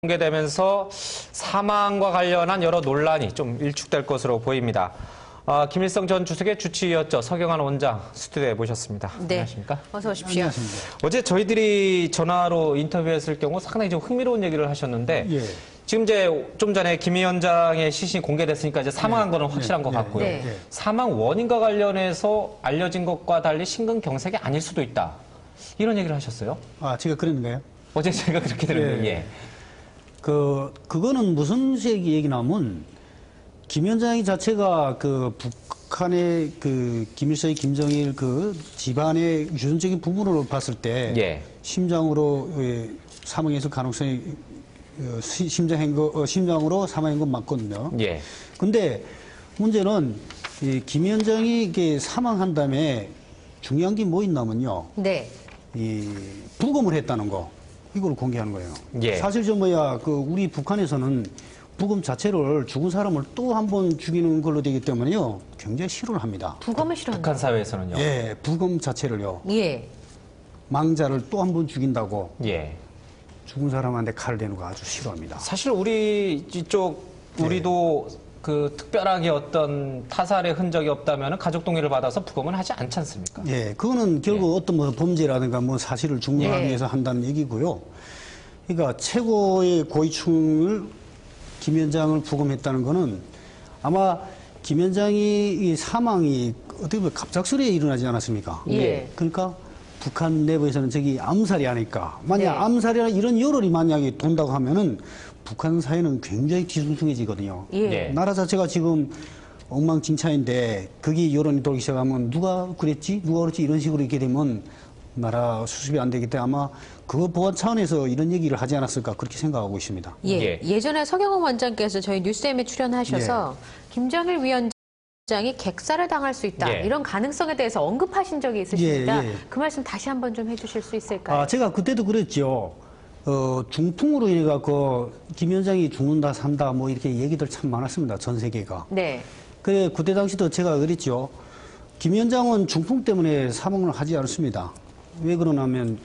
공개되면서 사망과 관련한 여러 논란이 좀 일축될 것으로 보입니다. 김일성 전 주석의 주치의였죠. 서경환 원장 스튜디오에 모셨습니다. 네. 안녕하십니까? 어서 오십시오. 어제 저희들이 전화로 인터뷰했을 경우 상당히 좀 흥미로운 얘기를 하셨는데 지금 이제 좀 전에 김 위원장의 시신이 공개됐으니까 이제 사망한 거는 확실한 것 같고요. 사망 원인과 관련해서 알려진 것과 달리 심근경색이 아닐 수도 있다. 이런 얘기를 하셨어요. 제가 그랬는가요? 어제 제가 그렇게 들었는데. 그거는 무슨 얘기냐면, 김 위원장 자체가 북한의 김일성의 김정일 집안의 유전적인 부분으로 봤을 때, 심장으로 사망했을 가능성이, 심장으로 사망한 건 맞거든요. 근데 문제는, 김 위원장이 사망한 다음에 중요한 게 뭐 있냐면요. 부검을 했다는 거. 이걸 공개하는 거예요. 사실 우리 북한에서는 부검 자체를 죽은 사람을 또 한 번 죽이는 걸로 되기 때문에요. 굉장히 싫어를 합니다. 부검을 싫어한다. 북한 사회에서는요? 예, 부검 자체를요. 망자를 또 한 번 죽인다고. 죽은 사람한테 칼을 대는 거 아주 싫어합니다. 사실 우리도 특별하게 어떤 타살의 흔적이 없다면 가족 동의를 받아서 부검은 하지 않지 않습니까? 그거는 결국 어떤 범죄라든가 사실을 증명하기 위해서 한다는 얘기고요. 그러니까 최고의 고위층을 김 위원장을 부검했다는 거는 아마 김 위원장이 이 사망이 어떻게 보면 갑작스레 일어나지 않았습니까? 그러니까 북한 내부에서는 저기 암살이 아닐까. 만약 암살이나 이런 여론이 만약에 돈다고 하면은 북한 사회는 굉장히 뒤숭숭해지거든요. 나라 자체가 지금 엉망진창인데 거기 여론이 돌기 시작하면 누가 그랬지? 누가 그랬지? 이런 식으로 이렇게 되면 나라 수습이 안 되기 때문에 아마 그거 보완 차원에서 이런 얘기를 하지 않았을까 그렇게 생각하고 있습니다. 예전에 서경환 원장께서 저희 뉴스엠에 출연하셔서 김정일 위원장이 객사를 당할 수 있다. 이런 가능성에 대해서 언급하신 적이 있으십니다. 그 말씀 다시 한번 좀 해주실 수 있을까요? 제가 그때도 그랬죠. 중풍으로 인해갖고 김 위원장이 죽는다 산다 이렇게 얘기들 참 많았습니다. 전 세계가. 그때 당시도 제가 그랬죠. 김 위원장은 중풍 때문에 사망을 하지 않습니다. 왜 그러냐면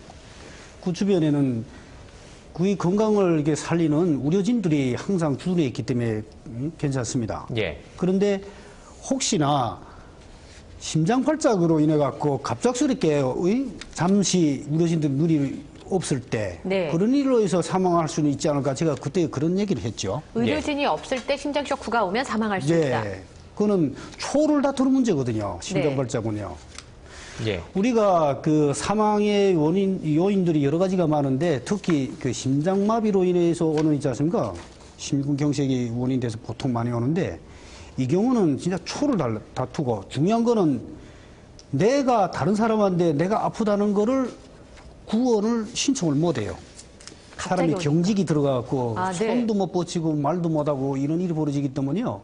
그 주변에는 그의 건강을 이렇게 살리는 의료진들이 항상 주둔해 있기 때문에 괜찮습니다. 그런데 혹시나 심장발작으로 인해갖고 갑작스럽게 잠시 의료진들 눈이 없을 때 그런 일로 해서 사망할 수는 있지 않을까. 제가 그때 그런 얘기를 했죠. 의료진이 없을 때 심장 쇼크가 오면 사망할 수 있다. 그거는 초를 다투는 문제거든요. 심장발작은요. 우리가 사망의 요인들이 여러 가지가 많은데 특히 심장마비로 인해서 오는 있지 않습니까? 심근경색이 원인돼서 보통 많이 오는데 이 경우는 진짜 초를 다투고 중요한 거는 내가 다른 사람한테 내가 아프다는 거를 구원을 신청을 못해요. 사람이 경직이 들어가고 손도 못 뻗치고 말도 못하고 이런 일이 벌어지기 때문에요.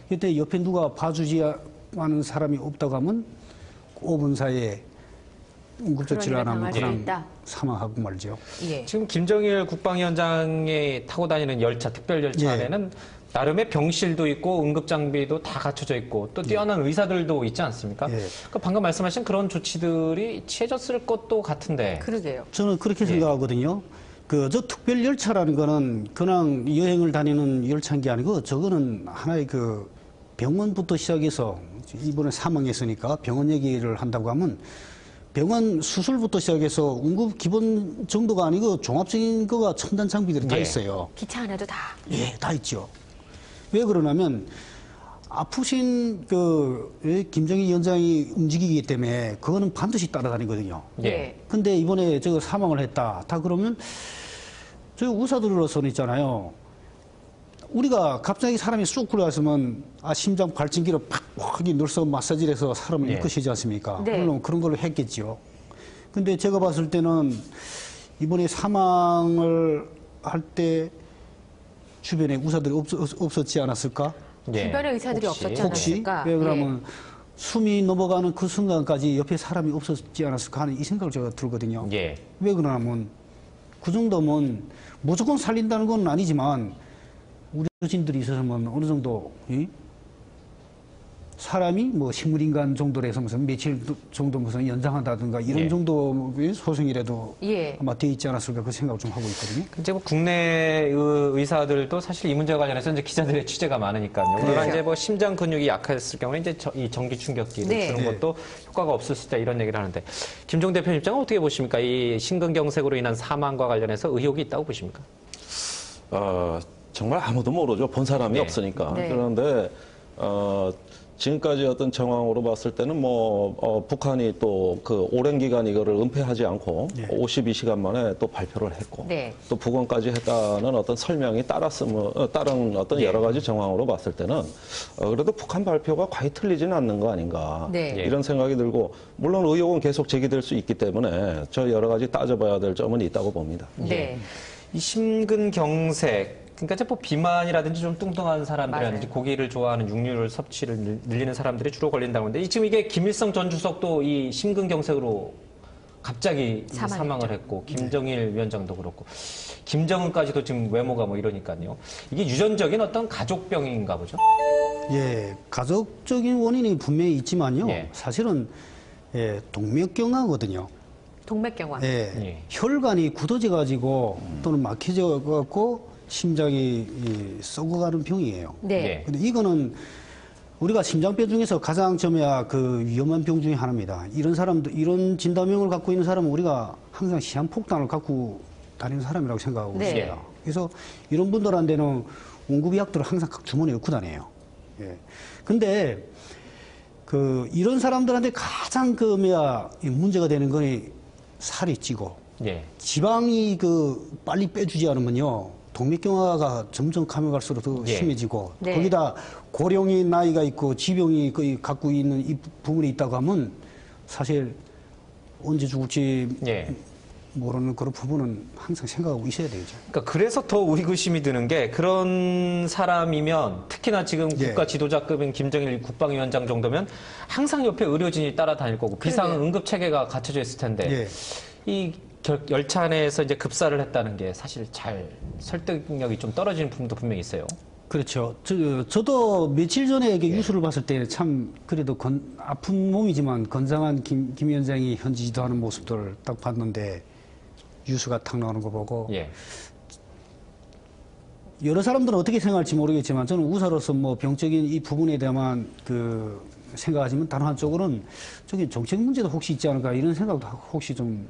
그때 옆에 누가 봐주지 않은 사람이 없다고 하면 5분 사이에 응급조치를 안 하면 그냥 사망하고 말죠. 지금 김정일 국방위원장이 타고 다니는 열차, 특별 열차 안에는 나름의 병실도 있고 응급장비도 다 갖춰져 있고 또 뛰어난 의사들도 있지 않습니까? 그러니까 방금 말씀하신 그런 조치들이 취해졌을 것도 같은데. 그러게요. 저는 그렇게 생각하거든요. 저 특별 열차라는 거는 그냥 여행을 다니는 열차인 게 아니고 저거는 하나의 병원부터 시작해서 이번에 사망했으니까 병원 얘기를 한다고 하면 병원 수술부터 시작해서 응급 기본 정도가 아니고 종합적인 거가 첨단 장비들이 다 있어요. 기차 안에도 다. 다 있죠. 왜 그러냐면 아프신 김정일 위원장이 움직이기 때문에 그거는 반드시 따라다니거든요. 근데 이번에 저거 사망을 했다. 다 그러면 저희 의사들로서는 있잖아요. 우리가 갑자기 사람이 쑥 굴러왔으면 심장 발진기로 팍 눌러서 마사지를 해서 사람을 일으키지 않습니까? 물론 그런 걸로 했겠죠. 근데 제가 봤을 때는 이번에 사망을 할 때 주변에 의사들이 없었지 않았을까? 주변에 의사들이 없었지 않았을까? 왜 그러면 숨이 넘어가는 그 순간까지 옆에 사람이 없었지 않았을까 하는 이 생각을 제가 들거든요. 왜 그러냐면 그 정도면 무조건 살린다는 건 아니지만 의료진들이 있어서는 어느 정도 사람이 뭐 식물인간 정도로 해서 무슨 며칠 정도 무슨 연장한다든가 이런 예. 정도의 소송이라도 예. 아마 돼 있지 않았을까 그 생각을 좀 하고 있거든요. 이제 뭐 국내 의사들도 사실 이 문제와 관련해서 이제 기자들의 취재가 많으니까요. 그러나 이제 뭐 심장 근육이 약했을 경우에 이제 이 전기 충격기를 네. 주는 것도 효과가 없을 수 있다 이런 얘기를 하는데 김종 대표님 입장은 어떻게 보십니까? 이 심근경색으로 인한 사망과 관련해서 의혹이 있다고 보십니까? 정말 아무도 모르죠. 본 사람이 네. 없으니까. 네. 그런데 지금까지 어떤 정황으로 봤을 때는 북한이 또 그 오랜 기간 이거를 은폐하지 않고 52시간 만에 또 발표를 했고 네. 또 복원까지 했다는 어떤 설명이 따른 어떤 여러 가지 정황으로 봤을 때는 그래도 북한 발표가 과히 틀리지는 않는 거 아닌가 네. 이런 생각이 들고 물론 의혹은 계속 제기될 수 있기 때문에 저 여러 가지 따져봐야 될 점은 있다고 봅니다. 네. 이 심근경색 그러니까 이제 뭐 비만이라든지 좀 뚱뚱한 사람들이라든지 맞아요. 고기를 좋아하는 육류를 섭취를 늘리는 사람들이 주로 걸린다고 하는데 지금 이게 김일성 전 주석도 이 심근경색으로 갑자기 사망을 했고 김정일 위원장도 그렇고 김정은까지도 지금 외모가 뭐 이러니까요. 이게 유전적인 어떤 가족병인가 보죠? 예, 가족적인 원인이 분명히 있지만요. 예. 사실은 동맥경화거든요. 동맥경화. 예, 예. 혈관이 굳어져 가지고 또는 막혀져 갖고 심장이 썩어가는 병이에요. 네. 예. 근데 이거는 우리가 심장병 중에서 가장 점야 그 위험한 병 중에 하나입니다. 이런 사람들, 이런 진단명을 갖고 있는 사람은 우리가 항상 시한폭탄을 갖고 다니는 사람이라고 생각하고 네. 있어요. 그래서 이런 분들한테는 응급의약들을 항상 각 주머니에 넣고 다녀요. 예. 근데 이런 사람들한테 가장 문제가 되는 건 살이 찌고 예. 지방이 빨리 빼주지 않으면요. 동맥경화가 점점 가면 갈수록 더 예. 심해지고 네. 거기다 고령의 나이가 있고 지병이 거의 갖고 있는 이 부분이 있다고 하면 사실 언제 죽을지 예. 모르는 그런 부분은 항상 생각하고 있어야 되죠. 그러니까 그래서 더 의구심이 드는 게 그런 사람이면 특히나 지금 예. 국가 지도자급인 김정일 국방위원장 정도면 항상 옆에 의료진이 따라다닐 거고 비상 응급 체계가 갖춰져 있을 텐데 예. 이 열차 안에서 이제 급사를 했다는 게 사실 잘 설득력이 좀 떨어지는 부분도 분명히 있어요. 그렇죠. 저도 며칠 전에 이렇게 뉴스를 봤을 때 참 그래도 아픈 몸이지만 건장한 김 위원장이 현지 지도하는 모습들을 딱 봤는데 뉴스가 탁 나오는 거 보고 예. 여러 사람들은 어떻게 생각할지 모르겠지만 저는 의사로서 뭐 병적인 이 부분에 대한 생각하지만 다른 한쪽으로는 저기 정책 문제도 혹시 있지 않을까 이런 생각도 혹시 좀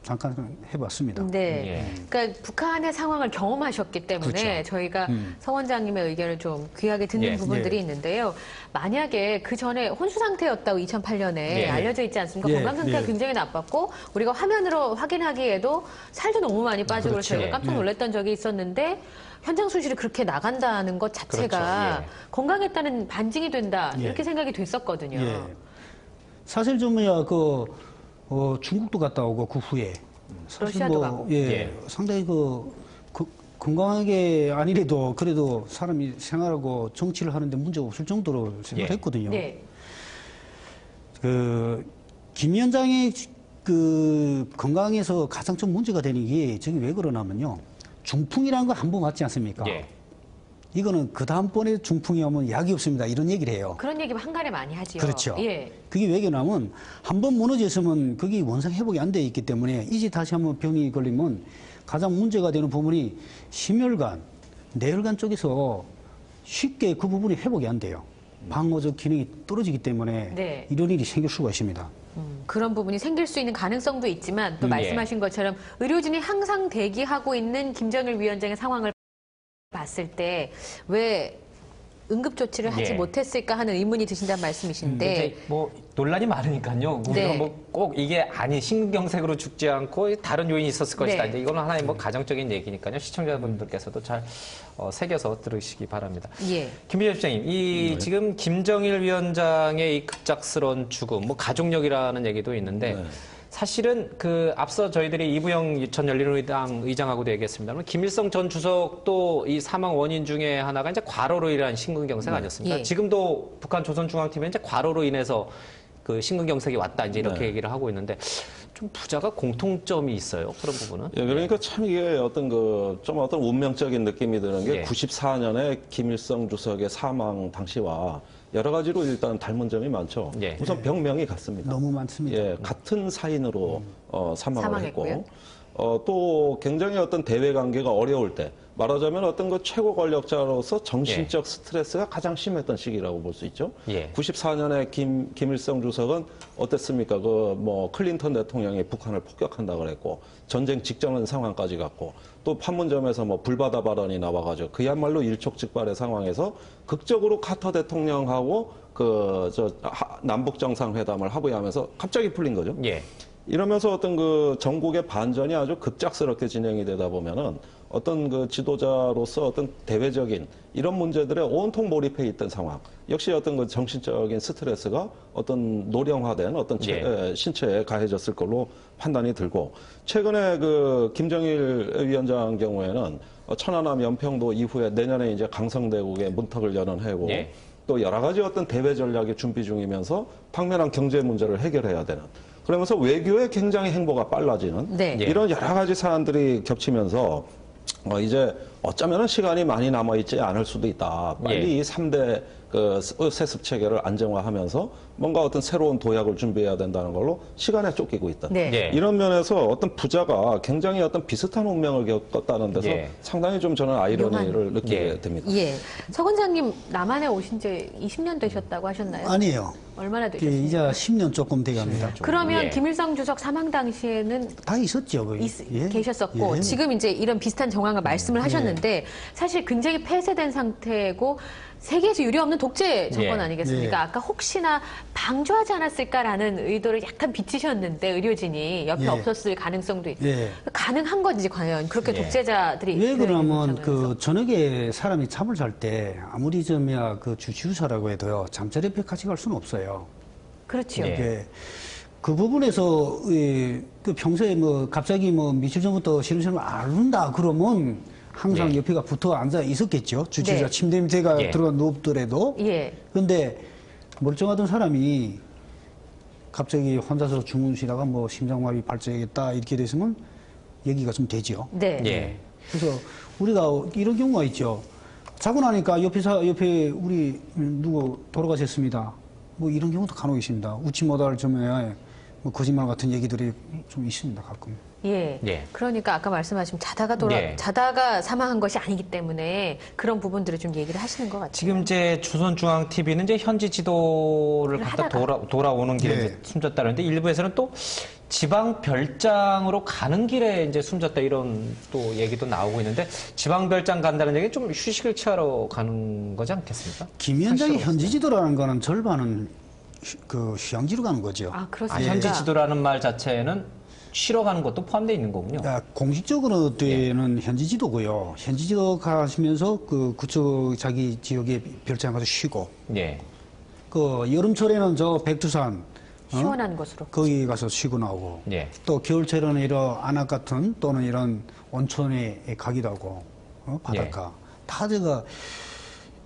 잠깐 해봤습니다. 네. 예. 그러니까 북한의 상황을 경험하셨기 때문에 그렇죠. 저희가 서 원장님의 의견을 좀 귀하게 듣는 예. 부분들이 예. 있는데요. 만약에 그 전에 혼수 상태였다고 2008년에 예. 알려져 있지 않습니까? 예. 건강 상태가 예. 굉장히 나빴고 우리가 화면으로 확인하기에도 살도 너무 많이 빠지고 그렇죠. 저희가 깜짝 놀랐던 적이 있었는데 현장 순실이 그렇게 나간다는 것 자체가 그렇죠. 예. 건강했다는 반증이 된다 예. 이렇게 생각이 됐었거든요. 예. 사실 중국도 갔다 오고 그 후에 사실 러시아도 가고. 예. 상당히 건강하게 아니래도 그래도 사람이 생활하고 정치를 하는데 문제가 없을 정도로 생각했거든요. 네. 김 위원장의 건강에서 가장 좀 문제가 되는 게 저게 왜 그러냐면요. 중풍이라는 거 한 번 왔지 않습니까? 예. 이거는 그 다음번에 중풍이 오면 약이 없습니다. 이런 얘기를 해요. 그런 얘기 한간에 많이 하지요. 그렇죠. 예. 그게 왜 그러냐면 한 번 무너져 있으면 그게 원상 회복이 안 돼 있기 때문에 이제 다시 한번 병이 걸리면 가장 문제가 되는 부분이 심혈관, 뇌혈관 쪽에서 쉽게 그 부분이 회복이 안 돼요. 방어적 기능이 떨어지기 때문에 네. 이런 일이 생길 수가 있습니다. 그런 부분이 생길 수 있는 가능성도 있지만 또 예. 말씀하신 것처럼 의료진이 항상 대기하고 있는 김정일 위원장의 상황을 봤을 때 왜 응급조치를 하지 예. 못했을까 하는 의문이 드신다는 말씀이신데 이제 뭐 논란이 많으니까요. 우리가 네. 뭐 꼭 이게 심근경색으로 죽지 않고 다른 요인이 있었을 것이다. 네. 이제 이거는 하나의 뭐 가정적인 얘기니까요. 시청자분들께서도 잘 새겨서 들으시기 바랍니다. 예. 김비전 실장님, 지금 김정일 위원장의 이 급작스러운 죽음, 뭐 가족력이라는 얘기도 있는데 네. 사실은 앞서 저희들이 이부영 전 열린우리당 의장하고도 얘기했습니다만 김일성 전 주석도 이 사망 원인 중에 하나가 이제 과로로 인한 심근경색 아니었습니까? 예. 지금도 북한 조선중앙TV는 이제 과로로 인해서 심근경색이 왔다 이제 이렇게 네. 얘기를 하고 있는데 좀 부자가 공통점이 있어요. 그런 부분은. 예, 그러니까 참 이게 어떤 운명적인 느낌이 드는 게 예. 94년에 김일성 주석의 사망 당시와 여러 가지로 일단 닮은 점이 많죠. 예. 우선 병명이 같습니다. 너무 많습니다. 예, 같은 사인으로 사망을 했고, 사망했고요. 또 굉장히 어떤 대외 관계가 어려울 때, 말하자면 어떤 그 최고 권력자로서 정신적 스트레스가 가장 심했던 시기라고 볼 수 있죠. 예. 94년에 김일성 주석은 어땠습니까? 클린턴 대통령이 북한을 폭격한다 그랬고, 전쟁 직전 상황까지 갔고, 또 판문점에서 불바다 발언이 나와가지고, 그야말로 일촉즉발의 상황에서 극적으로 카터 대통령하고 남북 정상회담을 합의하면서 갑자기 풀린 거죠. 예. 이러면서 어떤 그 전국의 반전이 아주 급작스럽게 진행이 되다 보면은 어떤 그 지도자로서 어떤 대외적인 이런 문제들에 온통 몰입해 있던 상황. 역시 어떤 그 정신적인 스트레스가 어떤 노령화된 어떤 신체에 가해졌을 걸로 판단이 들고, 최근에 그 김정일 위원장 경우에는 천안함 연평도 이후에 내년에 이제 강성대국의 문턱을 여는 해고, 또 여러 가지 어떤 대외 전략이 준비 중이면서 당면한 경제 문제를 해결해야 되는, 그러면서 외교에 굉장히 행보가 빨라지는 이런 여러 가지 사안들이 겹치면서 이제 어쩌면 시간이 많이 남아있지 않을 수도 있다. 빨리 이 3대 그 세습 체계를 안정화하면서 뭔가 어떤 새로운 도약을 준비해야 된다는 걸로 시간에 쫓기고 있다. 이런 면에서 어떤 부자가 굉장히 어떤 비슷한 운명을 겪었다는 데서 상당히 좀 저는 아이러니를 느끼게 됩니다. 예. 석 원장님 남한에 오신 지 20년 되셨다고 하셨나요? 아니에요. 얼마나 되셨어요? 이제 10년 조금 돼갑니다. 그러면 김일성 주석 사망 당시에는 다 있었죠, 거의. 계셨었고 지금 이제 이런 비슷한 정황을 말씀을 하셨는데 사실 굉장히 폐쇄된 상태고 세계에서 유례없는 독재 정권 아니겠습니까? 아까 혹시나 방조하지 않았을까라는 의도를 약간 비치셨는데 의료진이 옆에 없었을 가능성도 있고 가능한 건지 과연 그렇게 독재자들이 왜 그러면 그 저녁에 사람이 잠을 잘 때 아무리 그 주치의사라고 해도요 잠자리 옆에 같이 갈 수는 없어요. 그렇죠. 그 부분에서 그 평소에 갑자기 며칠 전부터 시름시름 앓는다 그러면 항상 옆에가 붙어 앉아 있었겠죠. 주치의사 침대 밑에가 들어가 누웠더라도. 그런데 멀쩡하던 사람이 갑자기 혼자서 주무시다가 심장마비 발작했다 이렇게 됐으면 얘기가 좀 되죠. 그래서 우리가 이런 경우가 있죠. 자고 나니까 옆에 우리 누구 돌아가셨습니다. 이런 경우도 간혹 있습니다. 웃지 못할 점에 거짓말 같은 얘기들이 좀 있습니다, 가끔. 그러니까 아까 말씀하신 자다가 사망한 것이 아니기 때문에 그런 부분들을 좀 얘기를 하시는 것 같아요. 지금 이제 조선중앙TV는 이제 현지 지도를 갖다 돌아오는 길에 이제 숨졌다는데 일부에서는 또 지방 별장으로 가는 길에 이제 숨졌다 이런 또 얘기도 나오고 있는데 지방 별장 간다는 얘기는 좀 휴식을 취하러 가는 거지 않겠습니까? 김 위원장이 현지 지도라는 거는 절반은 그 휴양지로 가는 거죠. 그렇습니까? 현지 지도라는 말 자체는 쉬러 가는 것도 포함되어 있는 거군요. 공식적으로 되는 현지 지도고요. 현지 지도 가시면서 그쪽 자기 지역에 별장 가서 쉬고. 그 여름철에는 저 백두산 시원한 곳으로 거기 가서 쉬고 나오고. 또 겨울철에는 이런 안압 같은 또는 이런 온천에 가기도 하고 바닷가. 다 제가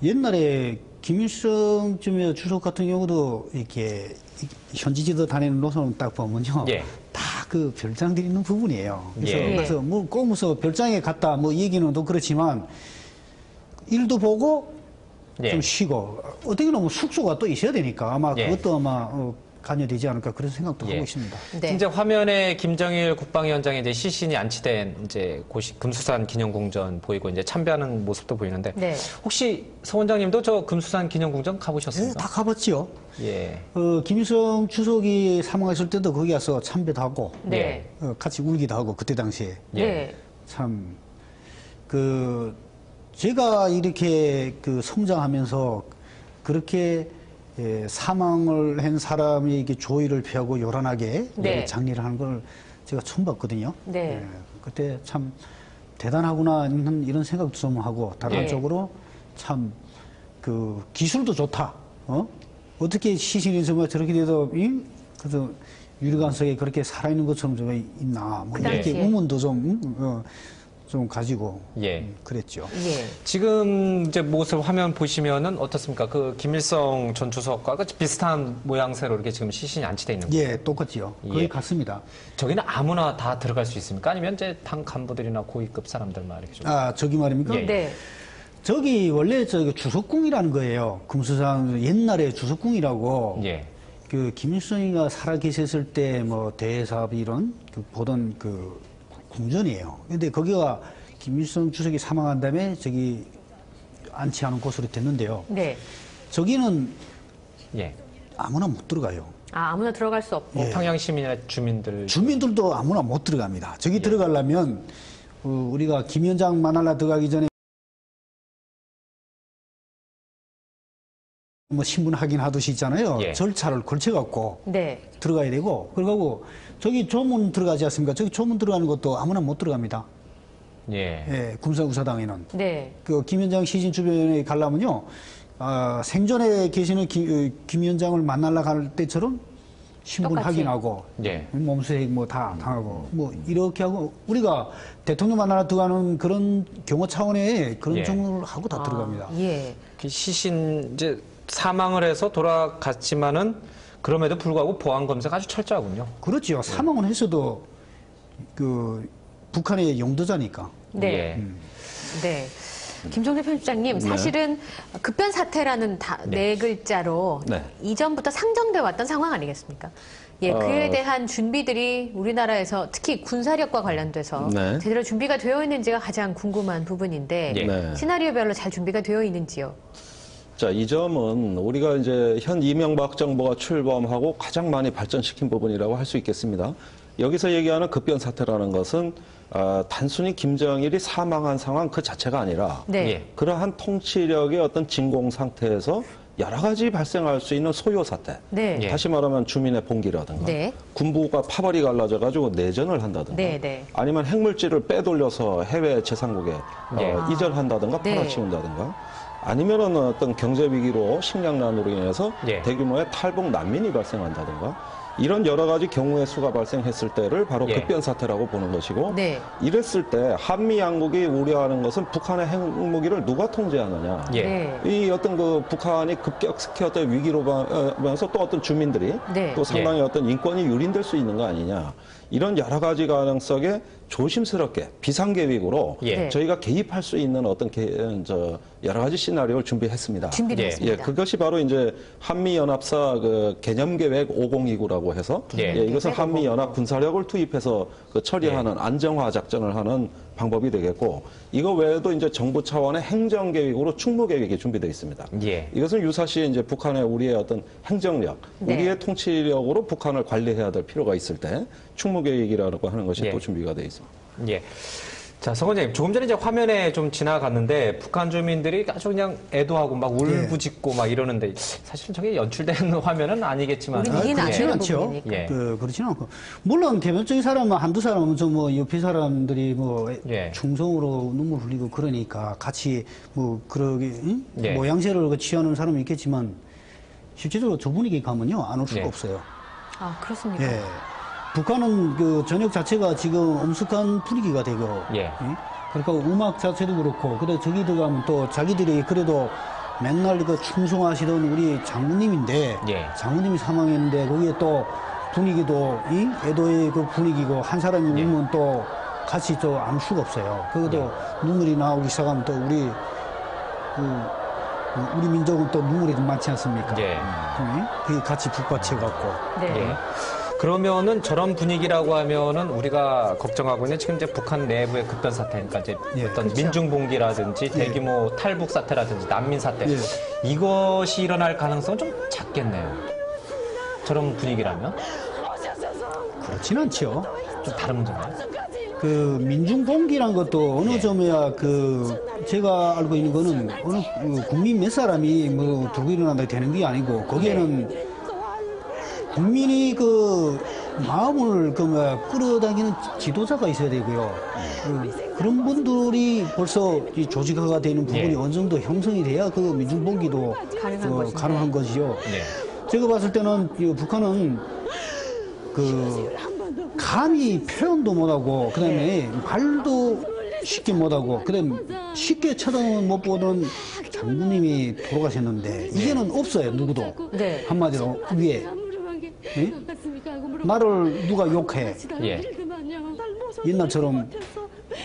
옛날에 김일성 주석 같은 경우도 이렇게 현지 지도 다니는 노선을 딱 보면요. 다 그 별장들이 있는 부분이에요. 그래서 꼭 무슨 별장에 갔다 얘기는 또 그렇지만 일도 보고 좀 쉬고 어떻게 보면 숙소가 또 있어야 되니까 아마 그것도 아마 관여되지 않을까 그런 생각도 하고 있습니다. 지금 이제 화면에 김정일 국방위원장의 이제 시신이 안치된 이제 곳이 금수산 기념궁전 보이고 이제 참배하는 모습도 보이는데 혹시 서 원장님도 저 금수산 기념궁전 가보셨습니까? 다 가봤죠. 김일성 주석이 사망했을 때도 거기 가서 참배도 하고 같이 울기도 하고 그때 당시에 참 제가 이렇게 성장하면서 그렇게 사망을 한 사람이 이렇게 조의를 피하고 요란하게 장례를 하는 걸 제가 처음 봤거든요. 그때 참 대단하구나 이런 생각도 좀 하고 다른 한쪽으로 참 기술도 좋다. 어떻게 시신이 정말 저렇게 돼도 그래서 유리관석에 그렇게 살아있는 것처럼 좀 있나 이렇게 의문도 좀 가지고 그랬죠. 지금 이제 모습 화면 보시면은 어떻습니까? 그 김일성 전 주석과 비슷한 모양새로 이렇게 지금 시신이 안치돼 있는 거예요. 똑같지요. 거의 같습니다. 저기는 아무나 다 들어갈 수 있습니까? 아니면 이제 당 간부들이나 고위급 사람들만 이렇게 좀? 저기 말입니까? 저기 원래 주석궁이라는 거예요. 금수산 옛날에 주석궁이라고. 예. 그 김일성이가 살아 계셨을 때 뭐 대사비 이런 보던 그 궁전이에요. 근데 거기가 김일성 주석이 사망한 다음에 저기 안치하는 곳으로 됐는데요. 네. 저기는 예. 아무나 못 들어가요. 아, 아무나 들어갈 수 없고. 평양 시민이나 주민들. 주민들도 아무나 못 들어갑니다. 저기 들어가려면 우리가 김 위원장 만나러 들어가기 전에 뭐 신분 확인하듯이 있잖아요. 예. 절차를 걸쳐갖고 네. 들어가야 되고, 그러고 저기 조문 들어가지 않습니까? 저기 조문 들어가는 것도 아무나 못 들어갑니다. 예. 예, 군사구사당에는. 네. 그 김 위원장 시신 주변에 가려면요, 생전에 계시는 김 위원장을 만나러 갈 때처럼 신분 똑같이. 확인하고, 예. 몸수색 뭐 다 당하고, 뭐 이렇게 하고, 우리가 대통령 만나러 들어가는 그런 경호 차원의 그런 예. 정보를 하고 다 들어갑니다. 예. 그 시신 이제 사망을 해서 돌아갔지만은 그럼에도 불구하고 보안 검사가 아주 철저하군요. 그렇죠. 사망은 했어도 그 북한의 용도자니까. 네. 예. 네. 김종대 편집장님, 사실은 급변 사태라는 네 글자로 네. 이전부터 상정돼 왔던 상황 아니겠습니까? 예, 그에 대한 준비들이 우리나라에서 특히 군사력과 관련돼서 네. 제대로 준비가 되어 있는지가 가장 궁금한 부분인데 예. 네. 시나리오별로 잘 준비가 되어 있는지요? 자, 이 점은 우리가 이제 현 이명박 정부가 출범하고 가장 많이 발전시킨 부분이라고 할 수 있겠습니다. 여기서 얘기하는 급변 사태라는 것은 단순히 김정일이 사망한 상황 그 자체가 아니라 네. 예. 그러한 통치력의 어떤 진공 상태에서 여러 가지 발생할 수 있는 소요 사태. 네. 예. 다시 말하면 주민의 봉기라든가 네. 군부가 파벌이 갈라져가지고 내전을 한다든가 네, 네. 아니면 핵물질을 빼돌려서 해외 재상국에 예. 이전한다든가 네. 팔아치운다든가 아니면은 어떤 경제 위기로 식량난으로 인해서 예. 대규모의 탈북 난민이 발생한다든가 이런 여러 가지 경우의 수가 발생했을 때를 바로 예. 급변 사태라고 보는 것이고 네. 이랬을 때 한미 양국이 우려하는 것은 북한의 핵무기를 누가 통제하느냐. 예. 네. 이 어떤 그 북한이 급격스키 어떤 위기로 가면서 또 어떤 주민들이 네. 또 상당히 어떤 인권이 유린될 수 있는 거 아니냐. 이런 여러 가지 가능성에 조심스럽게 비상계획으로 예. 저희가 개입할 수 있는 어떤 여러 가지 시나리오를 준비했습니다. 준비되어 예. 있습니다. 예, 그것이 바로 이제 한미연합사 그 개념계획 5029라고 해서 예. 이것은 한미연합 군사력을 투입해서 그 처리하는 예. 안정화 작전을 하는 방법이 되겠고 이거 외에도 이제 정부 차원의 행정계획으로 충무계획이 준비되어 있습니다. 예. 이것은 유사시 이제 북한의 우리의 어떤 행정력, 네. 우리의 통치력으로 북한을 관리해야 될 필요가 있을 때 충무계획이라고 하는 것이 예. 또 준비가 되어 있습니다. 예. 자, 성 원장님, 조금 전에 이제 화면에 좀 지나갔는데 북한 주민들이 아주 그냥 애도하고 막 울부짖고 막 이러는데 사실은 저게 연출된 화면은 아니겠지만. 우리는 이해는 안 그렇지는 되는 않죠. 부분이니까. 예. 그렇지는 않고. 물론 대표적인 사람은 한두 사람은 좀 뭐 옆에 사람들이 뭐 예. 충성으로 눈물 흘리고 그러니까 같이 뭐 그러게 응? 예. 모양새를 취하는 사람이 있겠지만 실제적으로 저 분위기 가면요 안 올 수가 예. 없어요. 아, 그렇습니까? 예. 북한은 그 전역 자체가 지금 엄숙한 분위기가 되고, 예. 그러니까 음악 자체도 그렇고, 근데 저기 들어가면 또 자기들이 그래도 맨날 그 충성하시던 우리 장군님인데, 예. 장군님이 사망했는데 거기에 또 분위기도 이 애도의 그 분위기고 한 사람이 예. 울면 또 같이 또 안 수가 없어요. 그것도 눈물이 나오기 시작하면 또 우리 민족은 또 눈물이 좀 많지 않습니까? 예. 그게 같이 북받쳐갖고. 네. 예. 그러면은 저런 분위기라고 하면은 우리가 걱정하고 있는 지금 이제 북한 내부의 급변 사태니까 이제 예. 어떤 그렇죠. 민중봉기라든지 대규모 탈북 사태라든지 난민 사태 예. 이것이 일어날 가능성은 좀 작겠네요. 저런 분위기라면 그렇진 않죠. 좀 다른 문제인가요? 그 민중봉기란 것도 어느 예. 점에야 제가 알고 있는 거는 어느 국민 몇 사람이 뭐 들고 일어난다 되는 게 아니고 거기에는 국민이 그 마음을 끌어당기는 지도자가 있어야 되고요. 그런 분들이 벌써 이 조직화가 되는 부분이 예. 어느 정도 형성이 돼야 그 민중봉기도 가능한 것이죠. 네. 제가 봤을 때는 이 북한은 감히 표현도 못하고 그다음에 말도 쉽게 못하고 그다음에 쉽게 쳐다보는 못 보던 장군님이 돌아가셨는데 이게는 없어요 누구도. 네. 한마디로 위에 예? 나를 누가 욕해 예. 옛날처럼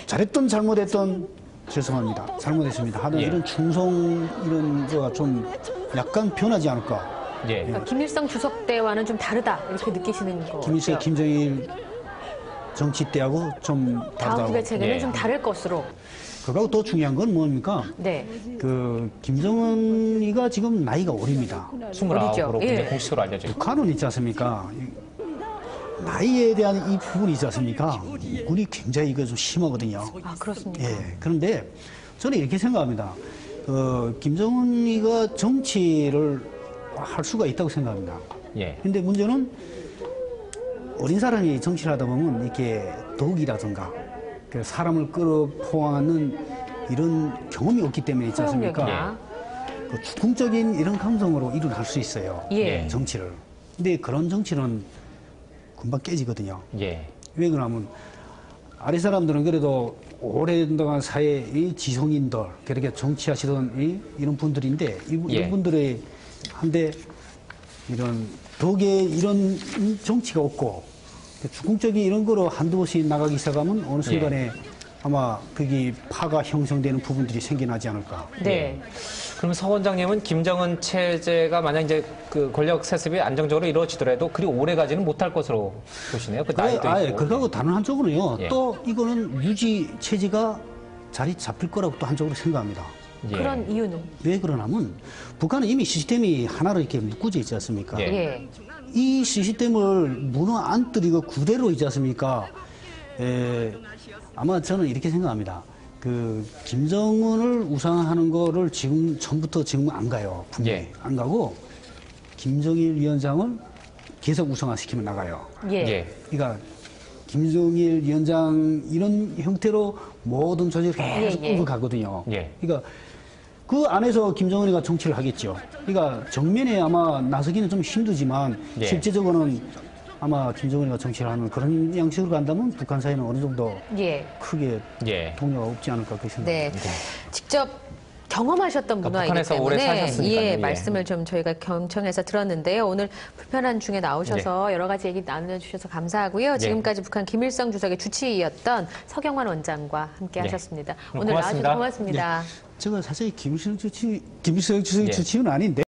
잘했던 잘못했던 죄송합니다. 잘못했습니다. 하는 예. 이런 충성 이런 거가 좀 약간 변하지 않을까. 예. 그러니까 김일성 주석 때와는 좀 다르다 이렇게 느끼시는 거. 김일성, 김정일 정치 때하고 좀 다음 다르다고. 후배 체계는 예. 좀 다를 것으로. 그거하고 더 중요한 건 뭡니까? 네. 그 김정은이가 지금 나이가 어립니다. 29으로 예. 공식으로 알려져 있고. 북한은 있지 않습니까? 나이에 대한 이 부분이 있지 않습니까? 우리 굉장히 이거 좀 심하거든요. 아, 그렇습니까? 예. 그런데 저는 이렇게 생각합니다. 김정은이가 정치를 할 수가 있다고 생각합니다. 예. 근데 문제는 어린 사람이 정치를 하다 보면 이렇게 덕이라든가 그 사람을 끌어포하는 이런 경험이 없기 때문에 있지 않습니까? 포용력이나. 그 주권적인 이런 감성으로 일을 할 수 있어요. 예. 정치를. 근데 그런 정치는 금방 깨지거든요. 예. 왜 그러냐면 아래 사람들은 그래도 오랜동안 사회의 지성인들, 그렇게 정치하시던 이런 분들인데 예. 이분들의 한데 이런 덕에 이런 정치가 없고 주권적인 이런 거로 한두 번씩 나가기 시작하면 어느 순간에 아마 거기 파가 형성되는 부분들이 생겨나지 않을까. 네. 그럼 서 원장님은 김정은 체제가 만약 이제 그 권력 세습이 안정적으로 이루어지더라도 그리 오래 가지는 못할 것으로 보시네요. 그 나이도 있고. 그거하고 다른 한쪽으로는요. 예. 또 이거는 유지 체제가 자리 잡힐 거라고 또 한쪽으로 생각합니다. 예. 그런 이유는? 왜 그러냐면 북한은 이미 시스템이 하나로 이렇게 묶어져 있지 않습니까? 예. 예. 이 시스템을 무너 안 뜨리고 그대로 있지 않습니까? 아마 저는 이렇게 생각합니다. 그 김정은을 우상하는 거를 지금 처음부터 지금 안 가요. 분명히 예. 안 가고 김정일 위원장을 계속 우상화시키면 나가요. 예. 예. 그러니까 김정일 위원장 이런 형태로 모든 조직을 계속 예, 예. 끌고 가거든요. 예. 그러니까 그 안에서 김정은이가 정치를 하겠죠. 그러니까 정면에 아마 나서기는 좀 힘들지만 예. 실제적으로는 아마 김정은이가 정치를 하는 그런 양식으로 간다면 북한 사회는 어느 정도 예. 크게 예. 동요가 없지 않을까 그렇게 네. 생각합니다. 직접 경험하셨던 그러니까 문화이기 북한에서 오래 때문에 사셨으니까요. 예, 예. 말씀을 좀 저희가 경청해서 들었는데요. 오늘 불편한 중에 나오셔서 여러 가지 얘기 나눠주셔서 감사하고요. 지금까지 북한 김일성 주석의 주치의였던 서경환 원장과 함께 하셨습니다. 오늘 나와주셔서 고맙습니다. 제가 사실 김일성 주석의 예. 주치의는 아닌데